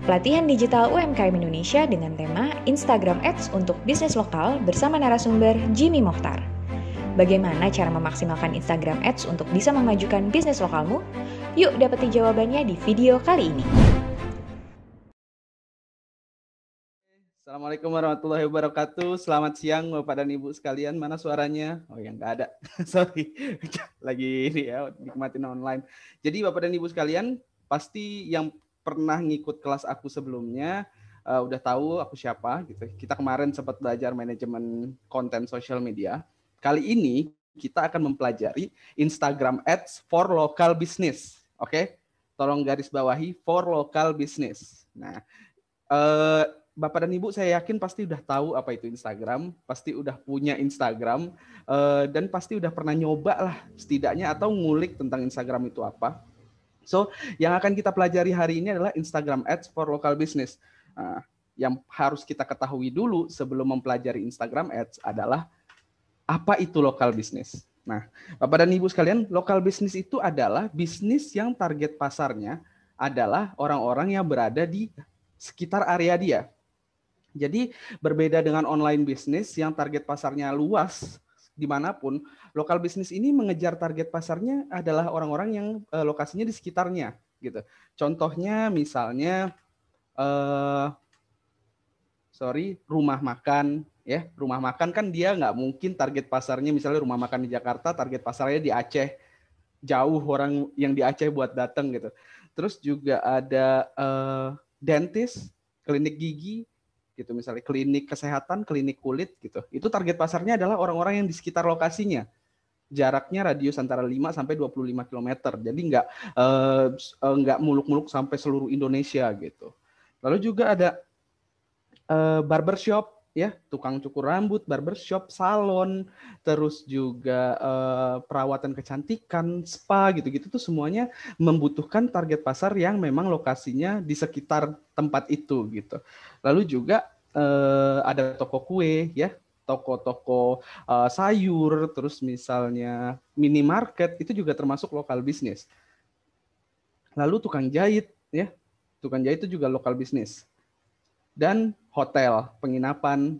pelatihan digital UMKM Indonesia dengan tema Instagram Ads untuk bisnis lokal bersama narasumber Jimmy Mohtar. Bagaimana cara memaksimalkan Instagram Ads untuk bisa memajukan bisnis lokalmu? Yuk dapeti jawabannya di video kali ini. Assalamualaikum warahmatullahi wabarakatuh. Selamat siang Bapak dan Ibu sekalian. Mana suaranya? Oh ya nggak ada. Sorry. Lagi ini ya, nikmatin online. Jadi Bapak dan Ibu sekalian, pasti yang pernah ngikut kelas aku sebelumnya udah tahu aku siapa gitu. Kita kemarin sempat belajar manajemen konten sosial media. Kali ini kita akan mempelajari Instagram Ads for local business. Oke? Tolong garis bawahi for local business. Nah, Bapak dan Ibu saya yakin pasti udah tahu apa itu Instagram, pasti udah punya Instagram, dan pasti udah pernah nyoba lah setidaknya atau ngulik tentang Instagram itu apa. So, yang akan kita pelajari hari ini adalah Instagram Ads for local business. Yang harus kita ketahui dulu sebelum mempelajari Instagram Ads adalah apa itu local business. Nah, Bapak dan Ibu sekalian, local business itu adalah bisnis yang target pasarnya adalah orang-orang yang berada di sekitar area dia. Jadi berbeda dengan online bisnis yang target pasarnya luas dimanapun, lokal bisnis ini mengejar target pasarnya adalah orang-orang yang lokasinya di sekitarnya, gitu. Contohnya misalnya, rumah makan, ya. Rumah makan kan dia nggak mungkin target pasarnya misalnya rumah makan di Jakarta, target pasarnya di Aceh, jauh orang yang di Aceh buat datang gitu. Terus juga ada dentist, klinik gigi, gitu misalnya klinik kesehatan, klinik kulit gitu. Itu target pasarnya adalah orang-orang yang di sekitar lokasinya. Jaraknya radius antara 5 sampai 25 km. Jadi nggak muluk-muluk sampai seluruh Indonesia gitu. Lalu juga ada barbershop, ya, tukang cukur rambut, barbershop, salon, terus juga perawatan kecantikan, spa gitu-gitu tuh semuanya membutuhkan target pasar yang memang lokasinya di sekitar tempat itu gitu. Lalu juga ada toko kue, ya, toko-toko sayur, terus misalnya minimarket itu juga termasuk lokal bisnis. Lalu tukang jahit, ya, tukang jahit itu juga lokal bisnis. Dan hotel, penginapan,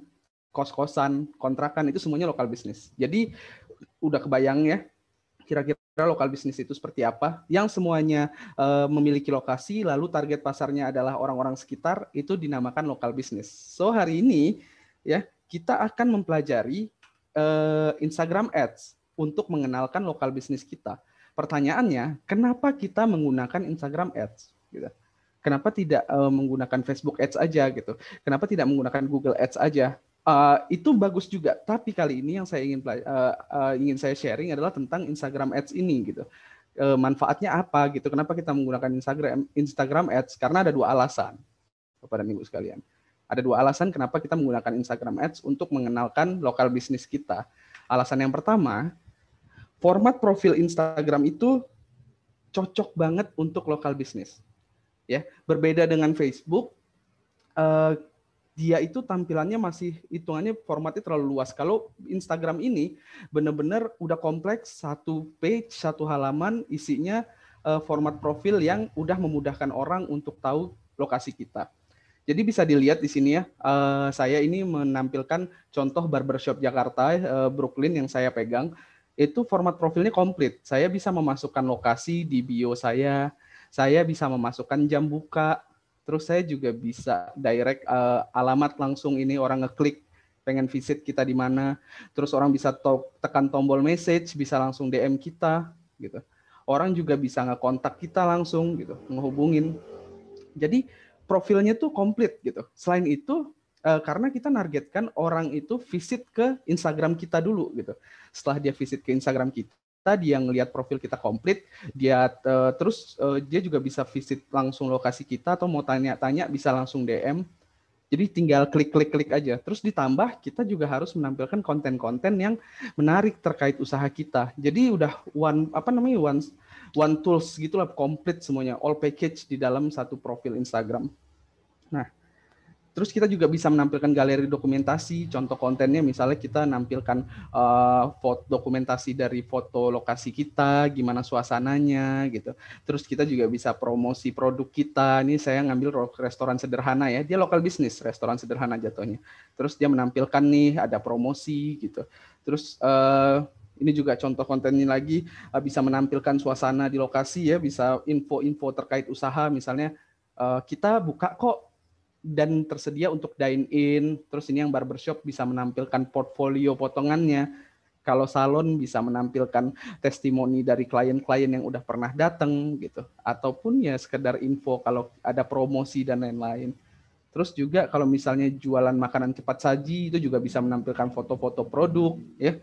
kos-kosan, kontrakan itu semuanya lokal bisnis. Jadi udah kebayang ya kira-kira lokal bisnis itu seperti apa, yang semuanya memiliki lokasi, lalu target pasarnya adalah orang-orang sekitar, itu dinamakan lokal bisnis. So hari ini ya kita akan mempelajari Instagram Ads untuk mengenalkan lokal bisnis kita. Pertanyaannya, kenapa kita menggunakan Instagram Ads? Gitu. Kenapa tidak menggunakan Facebook Ads aja gitu? Kenapa tidak menggunakan Google Ads aja? Itu bagus juga, tapi kali ini yang saya ingin saya sharing adalah tentang Instagram Ads ini gitu. Manfaatnya apa gitu? Kenapa kita menggunakan Instagram Ads? Karena ada dua alasan, Bapak dan Ibu sekalian. Ada dua alasan kenapa kita menggunakan Instagram Ads untuk mengenalkan lokal bisnis kita. Alasan yang pertama, format profil Instagram itu cocok banget untuk lokal bisnis. Ya, berbeda dengan Facebook, dia itu tampilannya masih hitungannya formatnya terlalu luas. Kalau Instagram ini benar-benar udah kompleks, satu page, satu halaman isinya format profil yang udah memudahkan orang untuk tahu lokasi kita. Jadi bisa dilihat di sini ya, saya ini menampilkan contoh barbershop Jakarta, Brooklyn yang saya pegang. Itu format profilnya komplit. Saya bisa memasukkan lokasi di bio saya bisa memasukkan jam buka, terus saya juga bisa direct alamat langsung ini orang ngeklik pengen visit kita di mana, terus orang bisa tekan tombol message, bisa langsung DM kita gitu. Orang juga bisa ngekontak kita langsung gitu, ngehubungin. Jadi profilnya tuh komplit gitu. Selain itu karena kita nargetkan orang itu visit ke Instagram kita dulu gitu. Setelah dia visit ke Instagram kita, dia ngelihat profil kita komplit, dia dia juga bisa visit langsung lokasi kita atau mau tanya-tanya bisa langsung DM. Jadi tinggal klik aja. Terus ditambah kita juga harus menampilkan konten-konten yang menarik terkait usaha kita. Jadi udah one tools gitulah, komplit semuanya, all package di dalam satu profil Instagram. Nah, Terus kita juga bisa menampilkan galeri dokumentasi, contoh kontennya misalnya kita nampilkan foto dokumentasi dari foto lokasi kita, gimana suasananya gitu. Terus kita juga bisa promosi produk kita. Ini saya ngambil restoran sederhana ya, dia lokal bisnis, restoran sederhana jatuhnya. Terus dia menampilkan nih ada promosi gitu. Terus ini juga contoh kontennya lagi, bisa menampilkan suasana di lokasi ya, bisa info-info terkait usaha, misalnya kita buka kok dan tersedia untuk dine-in. Terus ini yang barbershop bisa menampilkan portfolio potongannya. Kalau salon bisa menampilkan testimoni dari klien-klien yang udah pernah datang gitu. Ataupun ya sekedar info kalau ada promosi dan lain-lain. Terus juga kalau misalnya jualan makanan cepat saji itu juga bisa menampilkan foto-foto produk ya.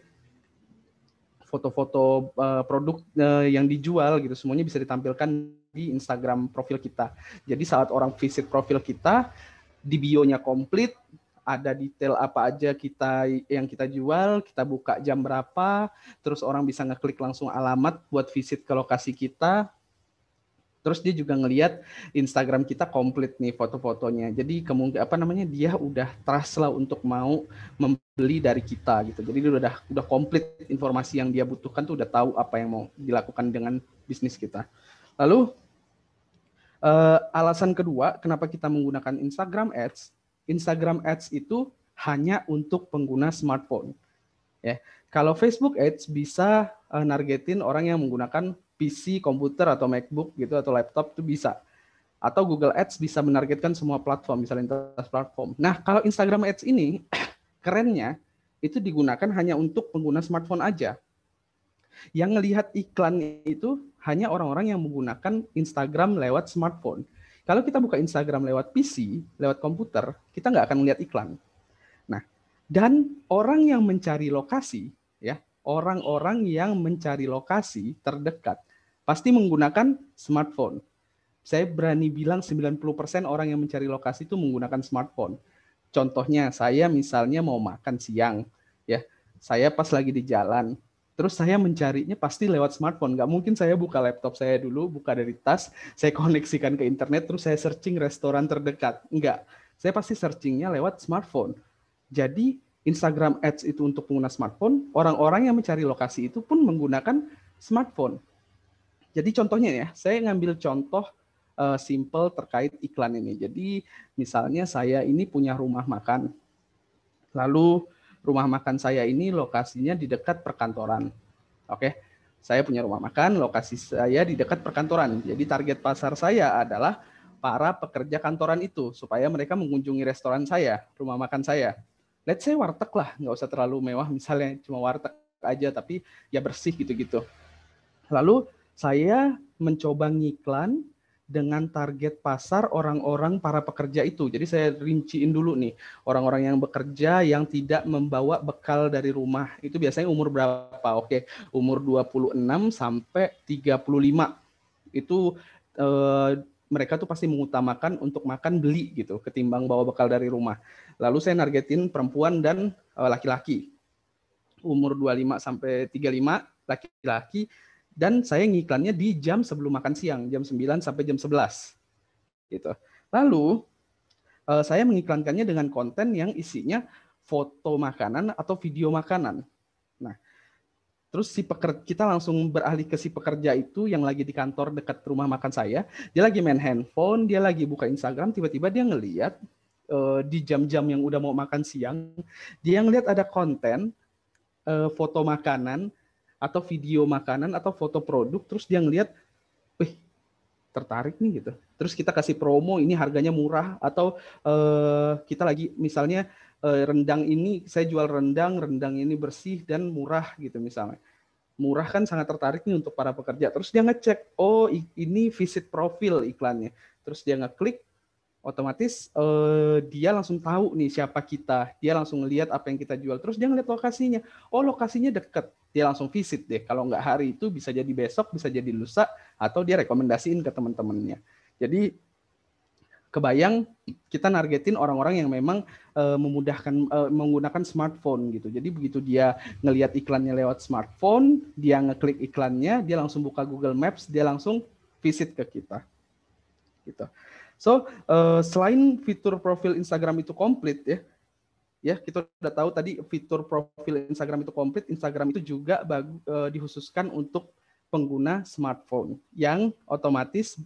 Foto-foto produk yang dijual gitu, semuanya bisa ditampilkan di Instagram profil kita. Jadi saat orang visit profil kita, di bio-nya komplit, ada detail apa aja yang kita jual, kita buka jam berapa, terus orang bisa ngeklik langsung alamat buat visit ke lokasi kita. Terus dia juga ngelihat Instagram kita komplit nih foto-fotonya. Jadi dia udah trust lah untuk mau membeli dari kita gitu. Jadi dia udah komplit informasi yang dia butuhkan tuh, udah tahu apa yang mau dilakukan dengan bisnis kita. Lalu alasan kedua kenapa kita menggunakan Instagram Ads. Instagram Ads itu hanya untuk pengguna smartphone. Ya. Kalau Facebook Ads bisa nargetin orang yang menggunakan PC, komputer atau MacBook gitu atau laptop itu bisa. Atau Google Ads bisa menargetkan semua platform, misalnya lintas platform. Nah, kalau Instagram Ads ini kerennya itu digunakan hanya untuk pengguna smartphone aja. Yang ngelihat iklan itu hanya orang-orang yang menggunakan Instagram lewat smartphone. Kalau kita buka Instagram lewat PC, lewat komputer, kita nggak akan melihat iklan. Nah, dan orang yang mencari lokasi, ya, orang-orang yang mencari lokasi terdekat pasti menggunakan smartphone. Saya berani bilang 90% orang yang mencari lokasi itu menggunakan smartphone. Contohnya, saya misalnya mau makan siang, ya, saya pas lagi di jalan, terus saya mencarinya pasti lewat smartphone. Nggak mungkin saya buka laptop saya dulu, buka dari tas, saya koneksikan ke internet, terus saya searching restoran terdekat. Enggak, saya pasti searchingnya lewat smartphone. Jadi Instagram Ads itu untuk pengguna smartphone, orang-orang yang mencari lokasi itu pun menggunakan smartphone. Jadi contohnya ya, saya ngambil contoh simple terkait iklan ini. Jadi misalnya saya ini punya rumah makan, lalu rumah makan saya ini lokasinya di dekat perkantoran. Oke, saya punya rumah makan, lokasi saya di dekat perkantoran. Jadi target pasar saya adalah para pekerja kantoran itu, supaya mereka mengunjungi restoran saya, rumah makan saya. Let's say warteg lah, nggak usah terlalu mewah, misalnya cuma warteg aja, tapi ya bersih gitu-gitu. Lalu saya mencoba ngiklan dengan target pasar orang-orang para pekerja itu. Jadi saya rinciin dulu nih, orang-orang yang bekerja yang tidak membawa bekal dari rumah. Itu biasanya umur berapa? Oke, umur 26 sampai 35. Itu mereka tuh pasti mengutamakan untuk makan beli gitu ketimbang bawa bekal dari rumah. Lalu saya nargetin perempuan dan laki-laki. Umur 25 sampai 35 laki-laki, dan saya ngiklannya di jam sebelum makan siang, jam 9 sampai jam 11. Gitu. Lalu saya mengiklankannya dengan konten yang isinya foto makanan atau video makanan. Nah, terus kita langsung beralih ke si pekerja itu yang lagi di kantor dekat rumah makan saya. Dia lagi main handphone, dia lagi buka Instagram, tiba-tiba dia ngeliat di jam-jam yang udah mau makan siang, dia ngeliat ada konten foto makanan atau video makanan atau foto produk, terus dia ngeliat, wih, tertarik nih gitu. Terus kita kasih promo, ini harganya murah, atau kita lagi misalnya rendang ini, saya jual rendang ini bersih dan murah gitu misalnya. Murah kan sangat tertarik nih untuk para pekerja. Terus dia ngecek, oh ini visit profil iklannya. Terus dia ngeklik, otomatis dia langsung tahu nih siapa kita. Dia langsung ngelihat apa yang kita jual. Terus dia ngeliat lokasinya. Oh lokasinya deket. Dia langsung visit deh. Kalau nggak hari itu bisa jadi besok, bisa jadi lusa, atau dia rekomendasiin ke teman-temannya. Jadi kebayang kita nargetin orang-orang yang memang memudahkan menggunakan smartphone gitu. Jadi begitu dia ngelihat iklannya lewat smartphone, dia ngeklik iklannya, dia langsung buka Google Maps, dia langsung visit ke kita. Gitu. So, selain fitur profil Instagram itu komplit ya kita udah tahu tadi fitur profil Instagram itu komplit. Instagram itu juga dikhususkan untuk pengguna smartphone yang otomatis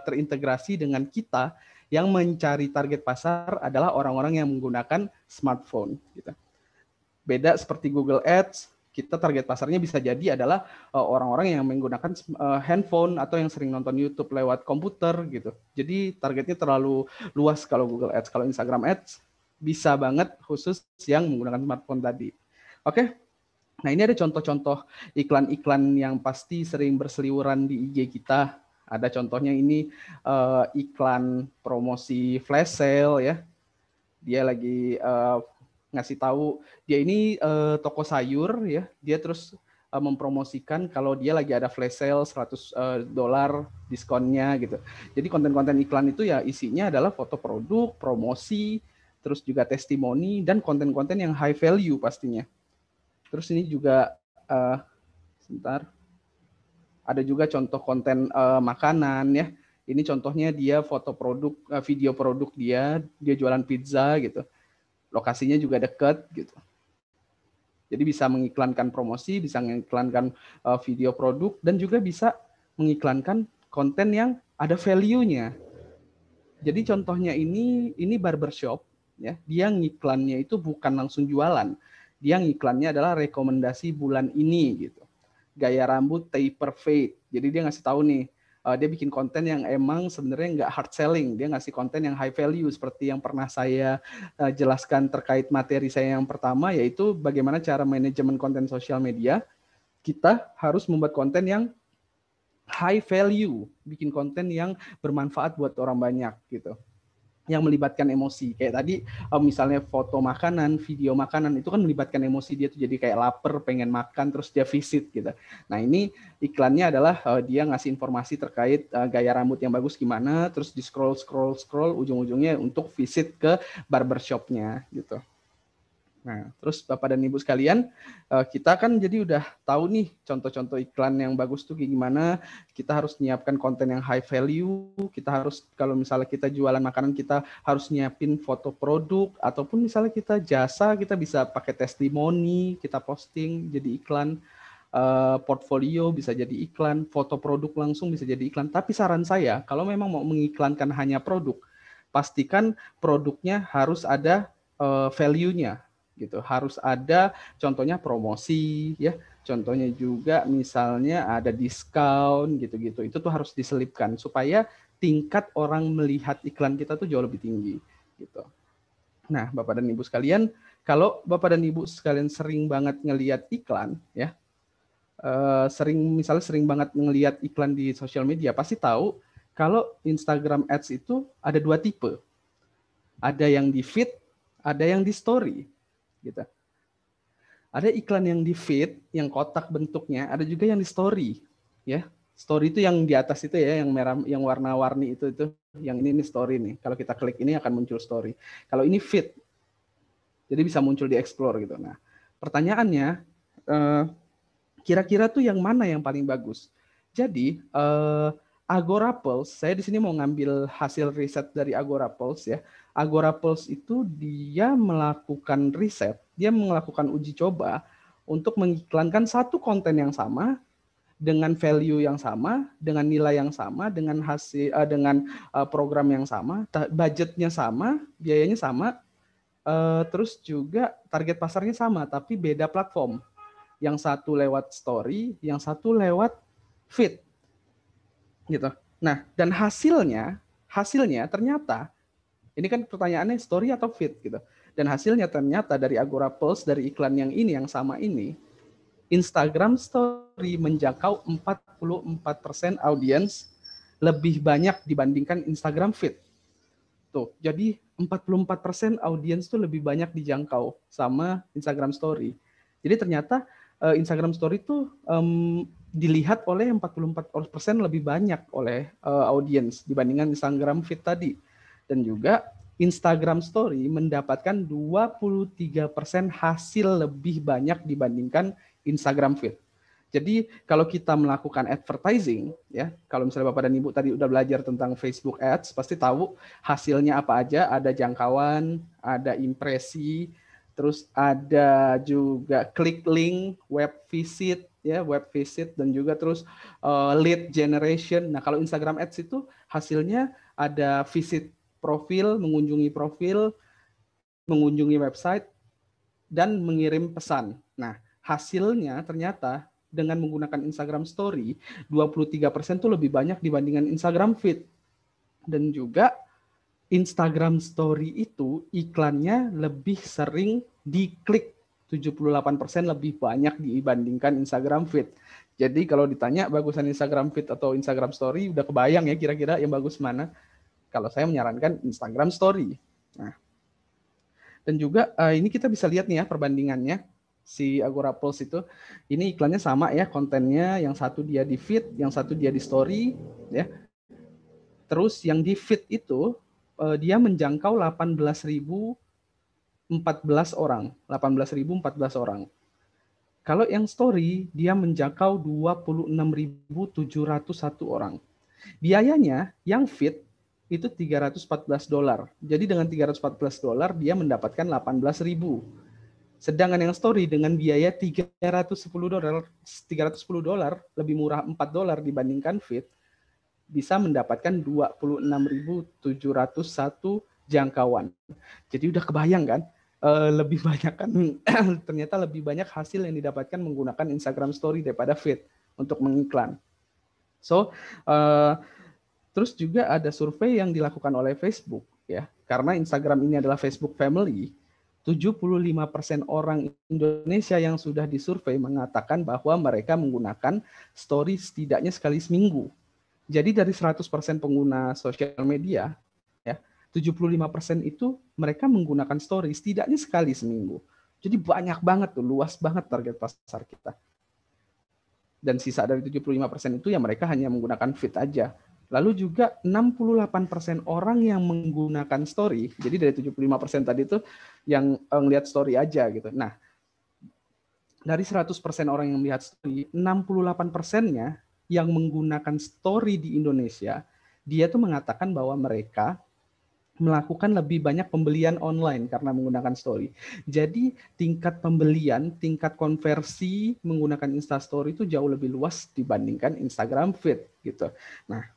terintegrasi dengan kita yang mencari target pasar adalah orang-orang yang menggunakan smartphone. Gitu. Beda seperti Google Ads, kita target pasarnya bisa jadi adalah orang-orang yang menggunakan handphone atau yang sering nonton YouTube lewat komputer gitu. Jadi targetnya terlalu luas kalau Google Ads. Kalau Instagram Ads bisa banget khusus yang menggunakan smartphone tadi. Oke. Nah, ini ada contoh-contoh iklan-iklan yang pasti sering berseliweran di IG kita. Ada contohnya ini iklan promosi flash sale ya. Dia lagi ngasih tahu dia ini toko sayur ya. Dia terus mempromosikan kalau dia lagi ada flash sale $100 diskonnya gitu. Jadi konten-konten iklan itu ya isinya adalah foto produk, promosi, terus juga testimoni dan konten-konten yang high value pastinya. Terus ini juga sebentar. Ada juga contoh konten makanan ya. Ini contohnya dia foto produk, video produk dia jualan pizza gitu. Lokasinya juga dekat gitu. Jadi bisa mengiklankan promosi, bisa mengiklankan video produk dan juga bisa mengiklankan konten yang ada value-nya. Jadi contohnya ini barbershop ya. Dia ngiklannya itu bukan langsung jualan. Dia ngiklannya adalah rekomendasi bulan ini gitu. Gaya rambut taper fade. Jadi dia ngasih tahu nih, dia bikin konten yang emang sebenarnya nggak hard selling. Dia ngasih konten yang high value seperti yang pernah saya jelaskan terkait materi saya yang pertama, yaitu bagaimana cara manajemen konten sosial media. Kita harus membuat konten yang high value, bikin konten yang bermanfaat buat orang banyak gitu, yang melibatkan emosi. Kayak tadi misalnya foto makanan, video makanan, itu kan melibatkan emosi, dia tuh jadi kayak lapar, pengen makan, terus dia visit gitu. Nah ini iklannya adalah dia ngasih informasi terkait gaya rambut yang bagus gimana, terus di scroll, ujung-ujungnya untuk visit ke barbershopnya gitu. Nah, terus Bapak dan Ibu sekalian, kita kan jadi udah tahu nih contoh-contoh iklan yang bagus tuh gimana. Kita harus nyiapkan konten yang high value. Kita harus, kalau misalnya kita jualan makanan, kita harus nyiapin foto produk. Ataupun misalnya kita jasa, kita bisa pakai testimoni, kita posting jadi iklan. Portfolio bisa jadi iklan, foto produk langsung bisa jadi iklan. Tapi saran saya, kalau memang mau mengiklankan hanya produk, pastikan produknya harus ada value-nya. Gitu, harus ada contohnya promosi ya, contohnya juga misalnya ada diskon gitu-gitu, itu tuh harus diselipkan supaya tingkat orang melihat iklan kita tuh jauh lebih tinggi gitu. Nah, Bapak dan Ibu sekalian, kalau Bapak dan Ibu sekalian sering banget ngelihat iklan ya, sering banget ngelihat iklan di sosial media, pasti tahu kalau Instagram Ads itu ada dua tipe, ada yang di feed, ada yang di story. Gitu. Ada iklan yang di feed, yang kotak bentuknya, ada juga yang di story, ya. Story itu yang di atas itu ya, yang merah, yang warna-warni itu, yang ini story nih. Kalau kita klik ini akan muncul story. Kalau ini feed, jadi bisa muncul di explore gitu. Nah, pertanyaannya, kira-kira tuh yang mana yang paling bagus? Jadi Agorapulse, saya di sini mau ngambil hasil riset dari Agorapulse ya. Agorapulse itu dia melakukan riset, dia melakukan uji coba untuk mengiklankan satu konten yang sama dengan value yang sama, dengan nilai yang sama, dengan hasil dengan program yang sama, budgetnya sama, biayanya sama, terus juga target pasarnya sama, tapi beda platform. Yang satu lewat story, yang satu lewat feed. Gitu. Nah, dan hasilnya ternyata, ini kan pertanyaannya story atau feed gitu. Dan hasilnya ternyata dari Agorapulse, dari iklan yang ini, yang sama ini, Instagram Story menjangkau 44% audiens lebih banyak dibandingkan Instagram Feed. Tuh, jadi 44% audiens tuh lebih banyak dijangkau sama Instagram Story. Jadi ternyata Instagram Story tuh dilihat oleh 44% lebih banyak oleh audiens dibandingkan Instagram Feed tadi. Dan juga Instagram Story mendapatkan 23% hasil lebih banyak dibandingkan Instagram Feed. Jadi kalau kita melakukan advertising, ya, kalau misalnya Bapak dan Ibu tadi udah belajar tentang Facebook Ads, pasti tahu hasilnya apa aja, ada jangkauan, ada impresi, terus ada juga klik link, web visit dan juga terus lead generation. Nah, kalau Instagram Ads itu hasilnya ada visit profil, mengunjungi website, dan mengirim pesan. Nah, hasilnya ternyata dengan menggunakan Instagram Story, 23% tuh lebih banyak dibandingkan Instagram Feed. Dan juga Instagram Story itu iklannya lebih sering diklik, 78% lebih banyak dibandingkan Instagram Feed. Jadi kalau ditanya bagusan Instagram Feed atau Instagram Story, udah kebayang ya kira-kira yang bagus mana. Kalau saya menyarankan Instagram Story. Nah, dan juga ini kita bisa lihat nih ya perbandingannya si Agora Pulse itu. Ini iklannya sama ya kontennya, yang satu dia di feed, yang satu dia di story ya. Terus yang di feed itu dia menjangkau 18.014 orang, 18.014 orang. Kalau yang story dia menjangkau 26.701 orang. Biayanya yang feed itu $314. Jadi dengan $314 dia mendapatkan 18.000. Sedangkan yang story dengan biaya $310 lebih murah $4 dibandingkan feed, bisa mendapatkan 26.701 jangkauan. Jadi udah kebayang kan? Lebih banyak kan ternyata lebih banyak hasil yang didapatkan menggunakan Instagram Story daripada feed untuk mengiklan. So, terus juga ada survei yang dilakukan oleh Facebook ya. Karena Instagram ini adalah Facebook Family, 75% orang Indonesia yang sudah disurvei mengatakan bahwa mereka menggunakan story setidaknya sekali seminggu. Jadi dari 100% pengguna sosial media, ya, 75% itu mereka menggunakan story setidaknya sekali seminggu. Jadi banyak banget tuh, luas banget target pasar kita. Dan sisa dari 75% itu ya mereka hanya menggunakan feed aja. Lalu juga 68% orang yang menggunakan story, jadi dari 75% tadi itu yang ngelihat story aja gitu. Nah, dari 100% orang yang melihat story, 68%-nya yang menggunakan story di Indonesia, dia tuh mengatakan bahwa mereka melakukan lebih banyak pembelian online karena menggunakan story. Jadi tingkat pembelian, tingkat konversi menggunakan Instastory itu jauh lebih luas dibandingkan Instagram Feed gitu. Nah,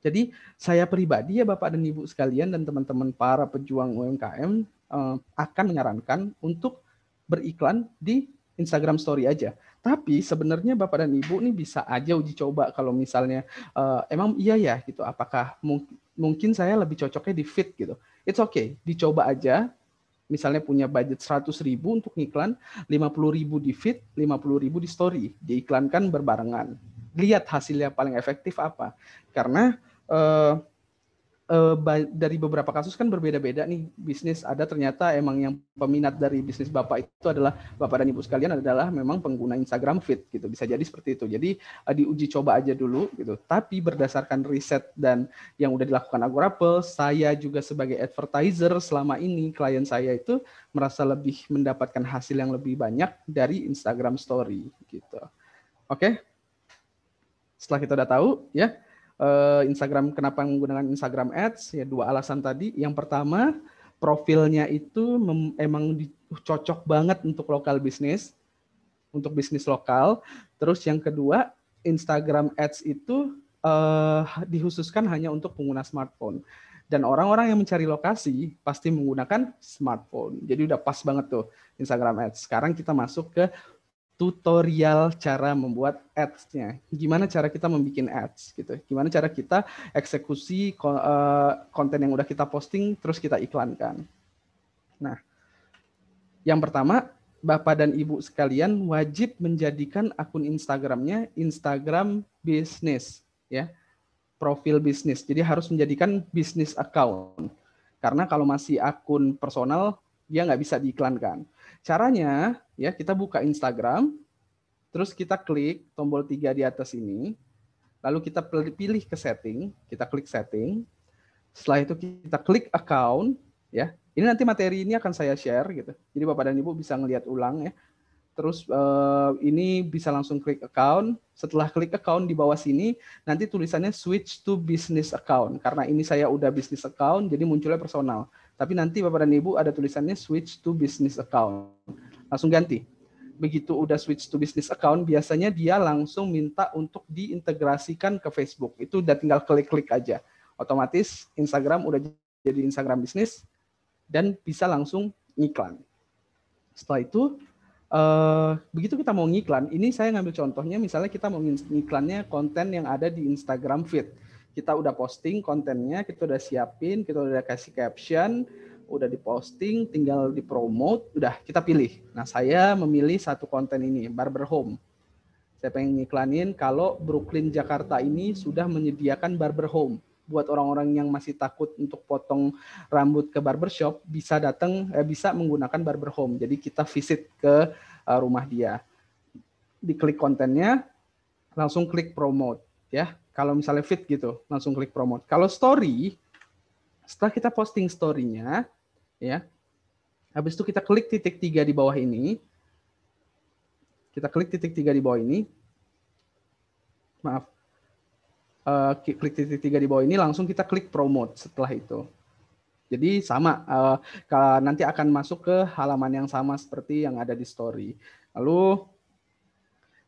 jadi saya pribadi ya Bapak dan Ibu sekalian dan teman-teman para pejuang UMKM akan menyarankan untuk beriklan di Instagram Story aja. Tapi sebenarnya Bapak dan Ibu nih bisa aja uji coba kalau misalnya emang iya ya gitu. Apakah mungkin saya lebih cocoknya di feed gitu. It's okay, dicoba aja. Misalnya punya budget 100.000 untuk iklan, 50.000 di feed, 50.000 di story. Diiklankan berbarengan. Lihat hasilnya paling efektif apa. Karena dari beberapa kasus kan berbeda-beda nih bisnis. Ada ternyata emang yang peminat dari bisnis Bapak itu adalah Bapak dan Ibu sekalian adalah memang pengguna Instagram Feed gitu. Bisa jadi seperti itu. Jadi diuji coba aja dulu gitu. Tapi berdasarkan riset dan yang udah dilakukan Agora Pulse, saya juga sebagai advertiser selama ini klien saya itu merasa lebih mendapatkan hasil yang lebih banyak dari Instagram Story gitu. Oke? Setelah kita udah tahu ya Instagram, kenapa menggunakan Instagram Ads, ya dua alasan tadi. Yang pertama, profilnya itu emang cocok banget untuk lokal bisnis, untuk bisnis lokal. Terus yang kedua, Instagram Ads itu dikhususkan hanya untuk pengguna smartphone. Dan orang-orang yang mencari lokasi pasti menggunakan smartphone. Jadi udah pas banget tuh Instagram Ads. Sekarang kita masuk ke tutorial cara membuat ads-nya. Gimana cara kita membuat ads gitu. Gimana cara kita eksekusi konten yang udah kita posting terus kita iklankan. Nah, yang pertama, Bapak dan Ibu sekalian wajib menjadikan akun Instagramnya Instagram bisnis ya. Profil bisnis. Jadi harus menjadikan bisnis account. Karena kalau masih akun personal dia nggak bisa diiklankan. Caranya ya kita buka Instagram, terus kita klik tombol 3 di atas ini, lalu kita pilih ke setting, kita klik setting. Setelah itu kita klik account ya. Ini nanti materi ini akan saya share gitu. Jadi Bapak dan Ibu bisa ngelihat ulang ya. Terus ini bisa langsung klik account. Setelah klik account di bawah sini, nanti tulisannya switch to business account. Karena ini saya udah business account, jadi munculnya personal. Tapi nanti Bapak dan Ibu ada tulisannya switch to business account. Langsung ganti. Begitu udah switch to business account, biasanya dia langsung minta untuk diintegrasikan ke Facebook. Itu udah tinggal klik-klik aja. Otomatis Instagram udah jadi Instagram bisnis dan bisa langsung ngiklan. Setelah itu, begitu kita mau ngiklan, ini saya ngambil contohnya, misalnya kita mau ngiklannya konten yang ada di Instagram feed. Kita udah posting kontennya, kita udah siapin, kita udah kasih caption, udah diposting, tinggal dipromote, udah kita pilih. Nah, saya memilih satu konten ini, Barber Home. Saya pengen ngiklanin kalau Brooklyn, Jakarta ini sudah menyediakan barber home. Buat orang-orang yang masih takut untuk potong rambut ke barbershop, bisa datang, bisa menggunakan barber home. Jadi kita visit ke rumah dia. Diklik kontennya, langsung klik promote. Ya, kalau misalnya feed gitu, langsung klik promote. Kalau story, setelah kita posting story-nya, ya, habis itu kita klik titik 3 di bawah ini. Kita klik titik 3 di bawah ini. Maaf. Klik titik 3 di bawah ini, langsung kita klik promote setelah itu. Jadi sama, nanti akan masuk ke halaman yang sama seperti yang ada di story. Lalu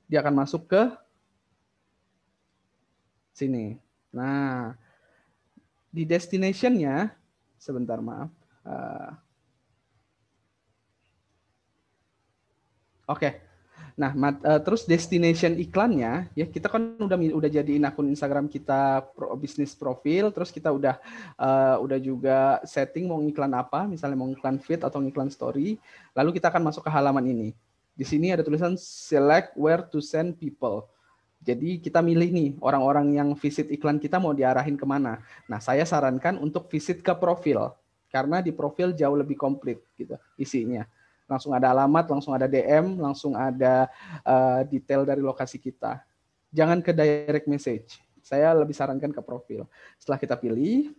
dia akan masuk ke sini. Nah, di destination-nya, sebentar maaf. Oke. Nah, terus destination iklannya, ya kita kan udah jadiin akun Instagram kita bisnis profil, terus kita udah juga setting mau ngiklan apa, misalnya mau ngiklan feed atau ngiklan story, lalu kita akan masuk ke halaman ini. Di sini ada tulisan select where to send people. Jadi kita milih nih orang-orang yang visit iklan kita mau diarahin kemana. Nah, saya sarankan untuk visit ke profil, karena di profil jauh lebih komplit gitu isinya. Langsung ada alamat, langsung ada DM, langsung ada detail dari lokasi kita. Jangan ke direct message. Saya lebih sarankan ke profil. Setelah kita pilih,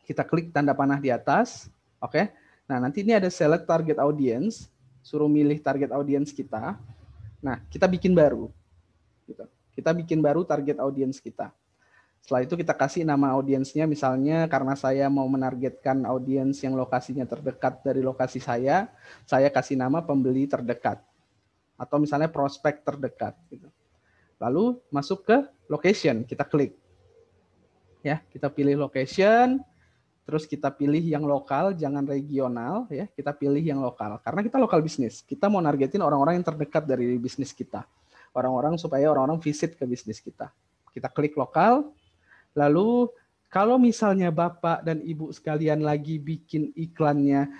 kita klik tanda panah di atas. Oke. Nah, nanti ini ada select target audience. Suruh milih target audience kita. Nah, kita bikin baru. Kita bikin baru target audience kita. Setelah itu kita kasih nama audiensnya, misalnya karena saya mau menargetkan audiens yang lokasinya terdekat dari lokasi saya kasih nama pembeli terdekat. Atau misalnya prospek terdekat. Gitu. Lalu masuk ke location, kita klik. Ya, kita pilih location, terus kita pilih yang lokal, jangan regional, ya. Kita pilih yang lokal. Karena kita lokal bisnis, kita mau nargetin orang-orang yang terdekat dari bisnis kita. Orang-orang supaya orang-orang visit ke bisnis kita. Kita klik lokal. Lalu kalau misalnya Bapak dan Ibu sekalian lagi bikin iklannya,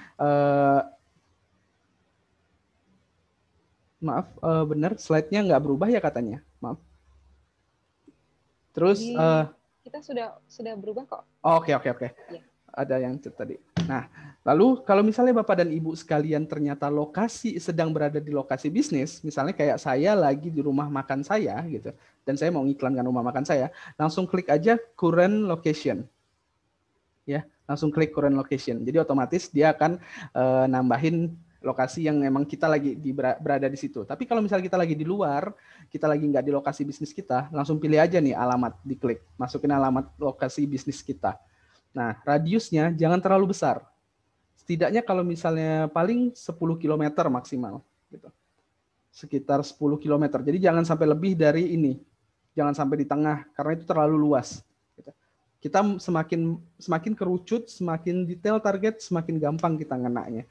maaf, benar slide-nya nggak berubah ya katanya, maaf. Terus kita sudah berubah kok. Oke. Ya. Ada yang tadi. Nah, lalu kalau misalnya Bapak dan Ibu sekalian ternyata sedang berada di lokasi bisnis, misalnya kayak saya lagi di rumah makan saya gitu, dan saya mau ngiklankan rumah makan saya, langsung klik aja current location. Ya, langsung klik current location. Jadi otomatis dia akan nambahin lokasi yang memang kita lagi berada di situ. Tapi kalau misalnya kita lagi di luar, kita lagi nggak di lokasi bisnis kita, langsung pilih aja nih alamat, diklik, masukin alamat lokasi bisnis kita. Nah, radiusnya jangan terlalu besar. Setidaknya kalau misalnya paling 10 km maksimal. Gitu. Sekitar 10 km. Jadi jangan sampai lebih dari ini. Jangan sampai di tengah, karena itu terlalu luas. Gitu. Kita semakin kerucut, semakin detail target, semakin gampang kita ngenaknya.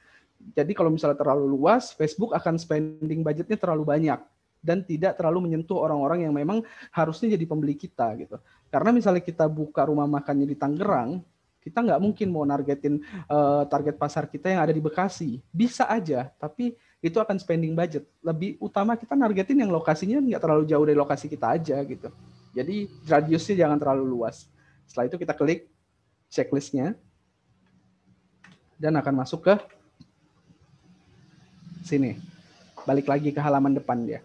Jadi kalau misalnya terlalu luas, Facebook akan spending budgetnya terlalu banyak. Dan tidak terlalu menyentuh orang-orang yang memang harusnya jadi pembeli kita. Gitu. Karena misalnya kita buka rumah makannya di Tangerang, kita nggak mungkin mau nargetin target pasar kita yang ada di Bekasi. Bisa aja, tapi itu akan spending budget. Lebih utama kita nargetin yang lokasinya nggak terlalu jauh dari lokasi kita aja gitu. Jadi radiusnya jangan terlalu luas. Setelah itu kita klik checklistnya dan akan masuk ke sini. Balik lagi ke halaman depan dia.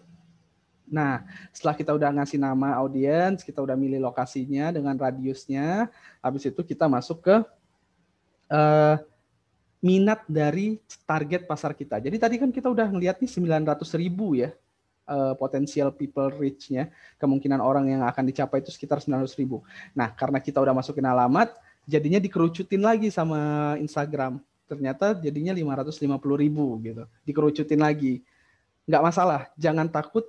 Nah, setelah kita udah ngasih nama audiens, kita udah milih lokasinya dengan radiusnya, habis itu kita masuk ke minat dari target pasar kita. Jadi tadi kan kita udah ngeliat nih 900.000 ya, potensial people reach-nya, kemungkinan orang yang akan dicapai itu sekitar 900.000. Nah, karena kita udah masukin alamat, jadinya dikerucutin lagi sama Instagram. Ternyata jadinya 550.000 gitu, dikerucutin lagi. Nggak masalah, jangan takut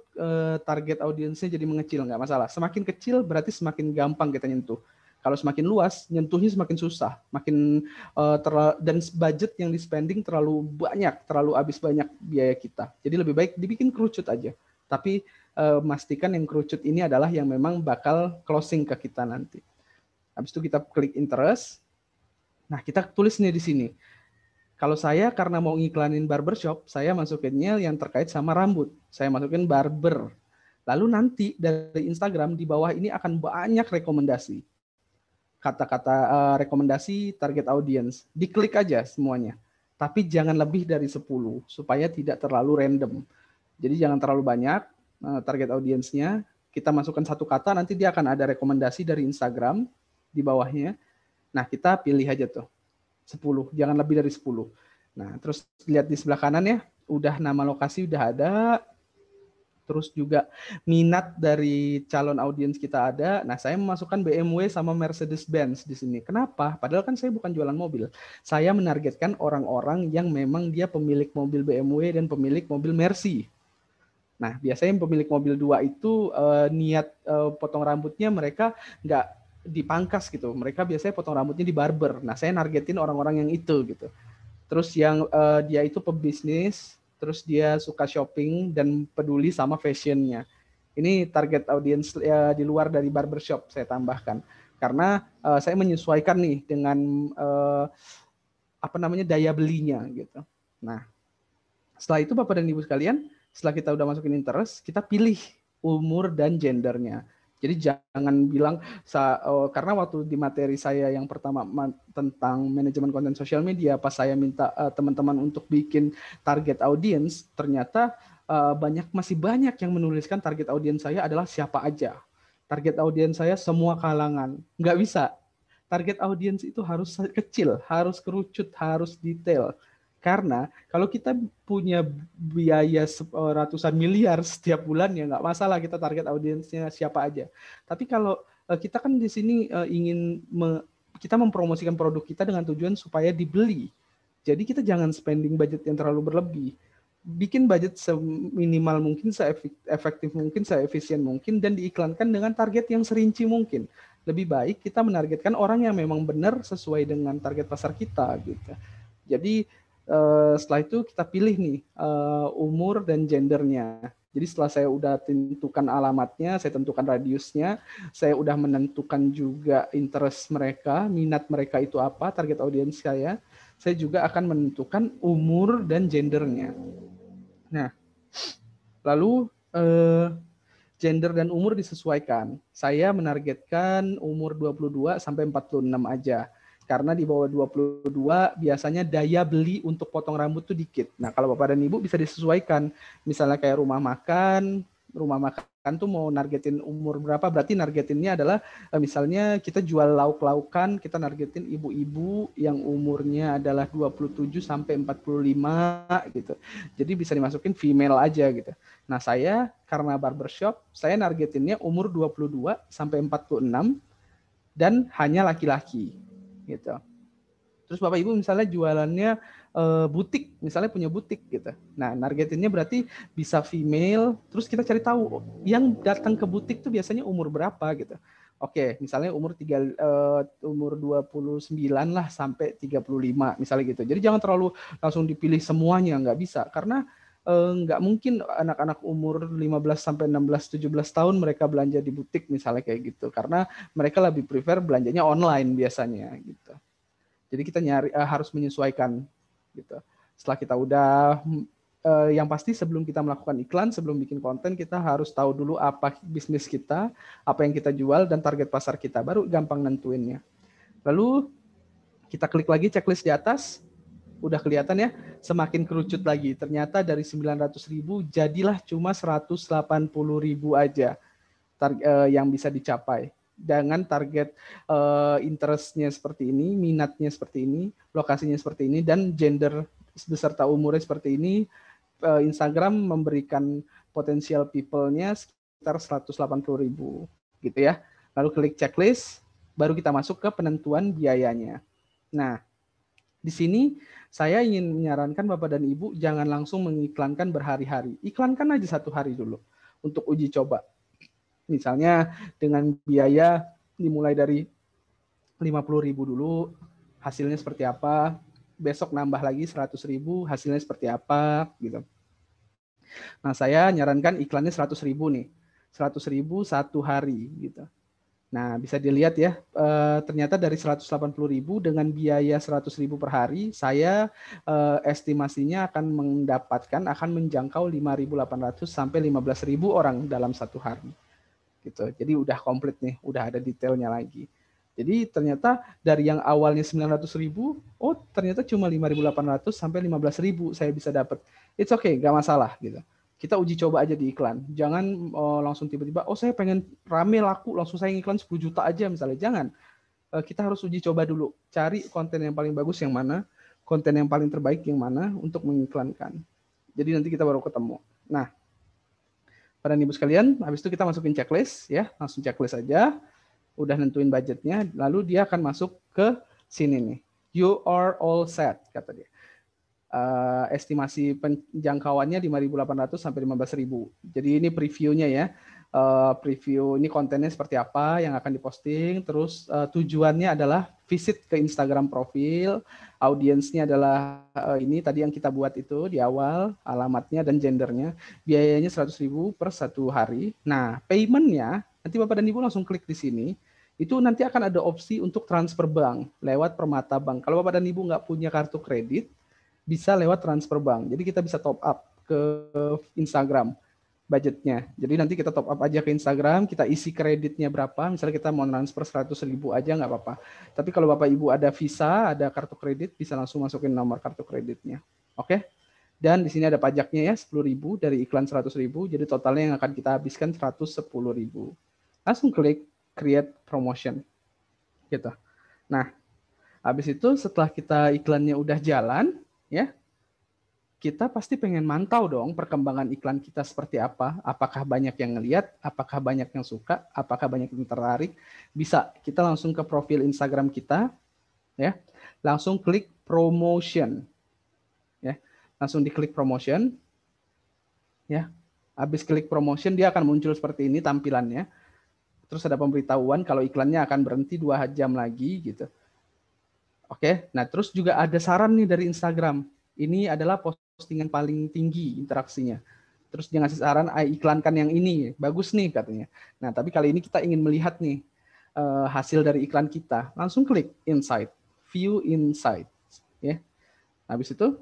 target audiensnya jadi mengecil, nggak masalah. Semakin kecil berarti semakin gampang kita nyentuh. Kalau semakin luas, nyentuhnya semakin susah, dan budget yang di spending terlalu banyak, terlalu habis banyak biaya kita. Jadi lebih baik dibikin kerucut aja. Tapi pastikan yang kerucut ini adalah yang memang bakal closing ke kita nanti. Habis itu kita klik interest. Nah, kita tulis nih di sini. Kalau saya karena mau ngiklanin barbershop, saya masukinnya yang terkait sama rambut. Saya masukin barber. Lalu nanti dari Instagram di bawah ini akan banyak rekomendasi. Kata-kata rekomendasi target audience. Diklik aja semuanya. Tapi jangan lebih dari 10 supaya tidak terlalu random. Jadi jangan terlalu banyak target audience-nya. Kita masukkan satu kata, nanti dia akan ada rekomendasi dari Instagram di bawahnya. Nah, kita pilih aja tuh 10, jangan lebih dari 10. Nah, terus lihat di sebelah kanan ya, udah nama lokasi udah ada. Terus juga minat dari calon audiens kita ada. Nah, saya memasukkan BMW sama Mercedes-Benz di sini. Kenapa? Padahal kan saya bukan jualan mobil. Saya menargetkan orang-orang yang memang dia pemilik mobil BMW dan pemilik mobil Mercy. Nah, biasanya pemilik mobil 2 itu niat potong rambutnya mereka nggak dipangkas gitu. Mereka biasanya potong rambutnya di barber. Nah, saya nargetin orang-orang yang itu gitu. Terus yang dia itu pebisnis, terus dia suka shopping dan peduli sama fashionnya. Ini target audiens di luar dari barbershop saya tambahkan. Karena saya menyesuaikan nih dengan daya belinya gitu. Nah, setelah itu Bapak dan Ibu sekalian, setelah kita udah masukin interest, kita pilih umur dan gendernya. Jadi jangan bilang, karena waktu di materi saya yang pertama tentang manajemen konten sosial media, pas saya minta teman-teman untuk bikin target audience, ternyata masih banyak yang menuliskan target audience saya adalah siapa aja. Target audience saya semua kalangan. Nggak bisa. Target audience itu harus kecil, harus kerucut, harus detail. Karena kalau kita punya biaya ratusan miliar setiap bulan ya nggak masalah kita target audiensnya siapa aja. Tapi kalau kita kan di sini ingin kita mempromosikan produk kita dengan tujuan supaya dibeli. Jadi kita jangan spending budget yang terlalu berlebih. Bikin budget seminimal mungkin, seefektif mungkin, seefisien mungkin, dan diiklankan dengan target yang serinci mungkin. Lebih baik kita menargetkan orang yang memang benar sesuai dengan target pasar kita gitu. Jadi setelah itu kita pilih nih umur dan gendernya. Jadi setelah saya udah tentukan alamatnya, saya tentukan radiusnya, saya udah menentukan juga interest mereka, minat mereka itu apa, target audiens saya juga akan menentukan umur dan gendernya. Nah, lalu gender dan umur disesuaikan. Saya menargetkan umur 22 sampai 46 aja. Karena di bawah 22 biasanya daya beli untuk potong rambut tuh dikit. Nah, kalau Bapak dan Ibu bisa disesuaikan. Misalnya kayak rumah makan tuh mau nargetin umur berapa, berarti nargetinnya adalah misalnya kita jual lauk-laukan, kita nargetin ibu-ibu yang umurnya adalah 27 sampai 45 gitu. Jadi bisa dimasukin female aja gitu. Nah, saya karena barbershop, saya nargetinnya umur 22 sampai 46 dan hanya laki-laki. Gitu. Terus Bapak Ibu misalnya jualannya butik, misalnya punya butik gitu. Nah, nargetinnya berarti bisa female, terus kita cari tahu yang datang ke butik tuh biasanya umur berapa gitu. Oke, misalnya umur 29 lah sampai 35 misalnya gitu. Jadi jangan terlalu langsung dipilih semuanya, nggak bisa. Karena nggak mungkin anak-anak umur 15 sampai 16 17 tahun mereka belanja di butik misalnya kayak gitu, karena mereka lebih prefer belanjanya online biasanya gitu. Jadi kita harus menyesuaikan gitu. Setelah kita udah yang pasti sebelum kita melakukan iklan, sebelum bikin konten, kita harus tahu dulu apa bisnis kita, apa yang kita jual dan target pasar kita, baru gampang nentuinnya. Lalu kita klik lagi checklist di atas. Udah kelihatan ya, semakin kerucut lagi. Ternyata dari 900.000 jadilah cuma 180.000 aja yang bisa dicapai. dengan target interestnya seperti ini, minatnya seperti ini, lokasinya seperti ini, dan gender beserta umurnya seperti ini, Instagram memberikan potensial people-nya sekitar 180.000 gitu ya. Lalu klik checklist, baru kita masuk ke penentuan biayanya. Nah, di sini saya ingin menyarankan Bapak dan Ibu jangan langsung mengiklankan berhari-hari. Iklankan aja 1 hari dulu untuk uji coba. Misalnya dengan biaya dimulai dari 50.000 dulu, hasilnya seperti apa. Besok nambah lagi 100.000, hasilnya seperti apa gitu. Nah, saya nyarankan iklannya 100.000 nih. 100.000 1 hari gitu. Nah, bisa dilihat ya, ternyata dari 180.000 dengan biaya 100.000 per hari, saya estimasinya akan menjangkau 5.800 sampai 15.000 orang dalam 1 hari. Gitu. Jadi udah komplit nih, udah ada detailnya lagi. Jadi ternyata dari yang awalnya 900.000, oh ternyata cuma 5.800 sampai 15.000 saya bisa dapat. It's okay, nggak masalah gitu. Kita uji coba aja di iklan. Jangan langsung tiba-tiba, oh saya pengen rame laku, langsung saya iklan 10 juta aja misalnya. Jangan. Kita harus uji coba dulu. Cari konten yang paling bagus yang mana, konten yang paling terbaik yang mana untuk mengiklankan. Jadi nanti kita baru ketemu. Nah, pada ibu sekalian, habis itu kita masukin checklist ya, langsung checklist aja. Udah nentuin budgetnya, lalu dia akan masuk ke sini nih. You are all set, kata dia. Estimasi penjangkauannya 5.800 sampai 15.000. Jadi ini previewnya ya. Preview ini kontennya seperti apa yang akan diposting. Terus tujuannya adalah visit ke Instagram profil. Audiensnya adalah ini tadi yang kita buat itu di awal, alamatnya dan gendernya. Biayanya 100.000 per 1 hari. Nah, paymentnya nanti Bapak dan Ibu langsung klik di sini. Itu nanti akan ada opsi untuk transfer bank lewat Permata Bank. Kalau Bapak dan Ibu nggak punya kartu kredit, bisa lewat transfer bank. Jadi kita bisa top up ke Instagram budgetnya. Jadi nanti kita top up aja ke Instagram, kita isi kreditnya berapa. Misalnya kita mau transfer 100.000 aja nggak apa-apa. Tapi kalau Bapak Ibu ada Visa, ada kartu kredit, bisa langsung masukin nomor kartu kreditnya. Oke? Dan di sini ada pajaknya ya, 10.000 dari iklan 100.000. Jadi totalnya yang akan kita habiskan 110.000. Langsung klik create promotion. Gitu. Nah, habis itu setelah kita iklannya udah jalan, ya, kita pasti pengen mantau dong perkembangan iklan kita seperti apa. Apakah banyak yang ngelihat, apakah banyak yang suka, apakah banyak yang tertarik. Bisa kita langsung ke profil Instagram kita, ya, langsung klik promotion, ya, langsung diklik promotion, ya. Habis klik promotion dia akan muncul seperti ini tampilannya. Terus ada pemberitahuan kalau iklannya akan berhenti 2 jam lagi gitu. Oke, nah terus juga ada saran nih dari Instagram. Ini adalah postingan paling tinggi interaksinya. Terus dia ngasih saran, iklankan yang ini, bagus nih katanya. Nah, tapi kali ini kita ingin melihat nih hasil dari iklan kita. Langsung klik Insight, View Insight. Ya. Habis itu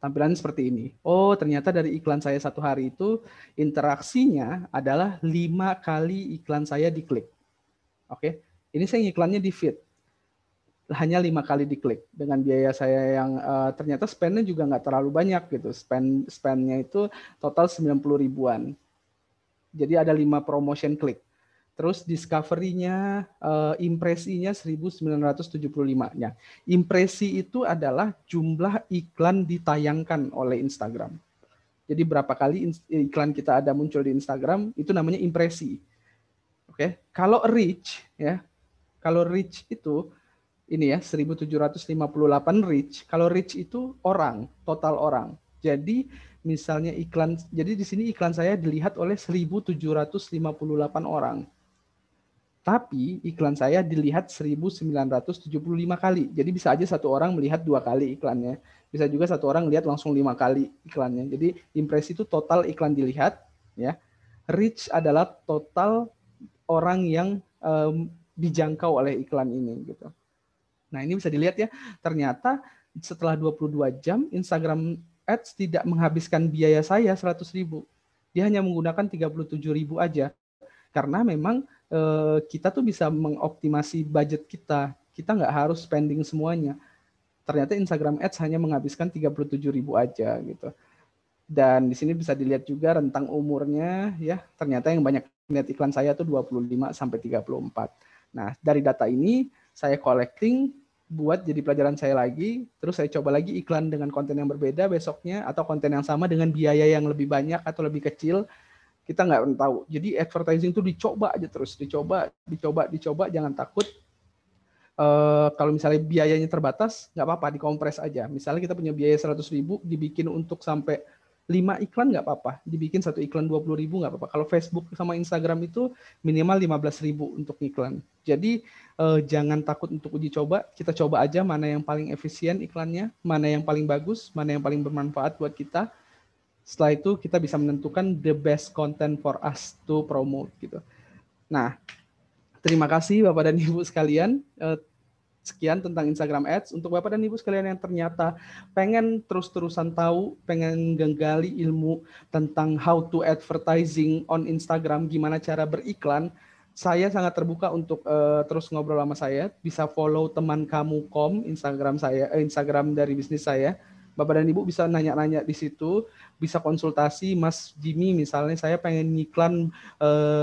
tampilannya seperti ini. Oh, ternyata dari iklan saya 1 hari itu interaksinya adalah 5 kali iklan saya diklik. Oke, ini saya iklannya di feed. Hanya 5 kali diklik dengan biaya saya yang ternyata spendnya juga nggak terlalu banyak gitu. Spendnya itu total 90 ribuan. Jadi ada 5 promotion klik. Terus discovery-nya, impresinya 1975. Ya, impresi itu adalah jumlah iklan ditayangkan oleh Instagram. Jadi berapa kali iklan kita ada muncul di Instagram, itu namanya impresi. Oke, kalau reach ya, kalau reach itu ini ya 1758 reach. Kalau reach itu orang, total orang. Jadi misalnya jadi di sini iklan saya dilihat oleh 1758 orang. Tapi iklan saya dilihat 1975 kali. Jadi bisa aja satu orang melihat 2 kali iklannya. Bisa juga satu orang lihat langsung 5 kali iklannya. Jadi impresi itu total iklan dilihat, ya. Reach adalah total orang yang dijangkau oleh iklan ini gitu. Nah, ini bisa dilihat ya, ternyata setelah 22 jam Instagram Ads tidak menghabiskan biaya saya 100.000. Dia hanya menggunakan 37.000 aja. Karena memang kita tuh bisa mengoptimasi budget kita. Kita nggak harus spending semuanya. Ternyata Instagram Ads hanya menghabiskan 37.000 aja gitu. Dan di sini bisa dilihat juga rentang umurnya ya. Ternyata yang banyak lihat iklan saya tuh 25 sampai 34. Nah, dari data ini saya collecting buat jadi pelajaran saya lagi, terus saya coba lagi iklan dengan konten yang berbeda besoknya atau konten yang sama dengan biaya yang lebih banyak atau lebih kecil. Kita nggak tahu. Jadi advertising tuh dicoba aja terus, dicoba, jangan takut. Kalau misalnya biayanya terbatas, nggak apa-apa, dikompres aja. Misalnya kita punya biaya 100.000, dibikin untuk sampai 5 iklan nggak apa-apa. Dibikin satu iklan 20.000 nggak apa-apa. Kalau Facebook sama Instagram itu minimal 15.000 untuk iklan. Jadi jangan takut untuk uji coba. Kita coba aja mana yang paling efisien iklannya, mana yang paling bagus, mana yang paling bermanfaat buat kita. Setelah itu kita bisa menentukan the best content for us to promote gitu. Nah, terima kasih Bapak dan Ibu sekalian. Sekian tentang Instagram Ads. Untuk Bapak dan Ibu sekalian yang ternyata pengen terus-terusan tahu, pengen menggali ilmu tentang how to advertising on Instagram, gimana cara beriklan, saya sangat terbuka untuk terus ngobrol sama saya. Bisa follow teman kamu.com, Instagram saya, Instagram dari bisnis saya. Bapak dan Ibu bisa nanya-nanya di situ, bisa konsultasi, Mas Jimmy misalnya saya pengen ngiklan,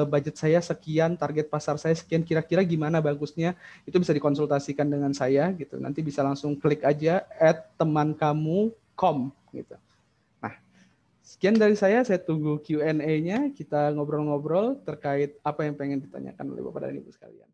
budget saya sekian, target pasar saya sekian, kira-kira gimana bagusnya, itu bisa dikonsultasikan dengan saya gitu. Nanti bisa langsung klik aja @temankamu.com gitu. Nah, sekian dari saya tunggu Q&A-nya, kita ngobrol-ngobrol terkait apa yang pengen ditanyakan oleh Bapak dan Ibu sekalian.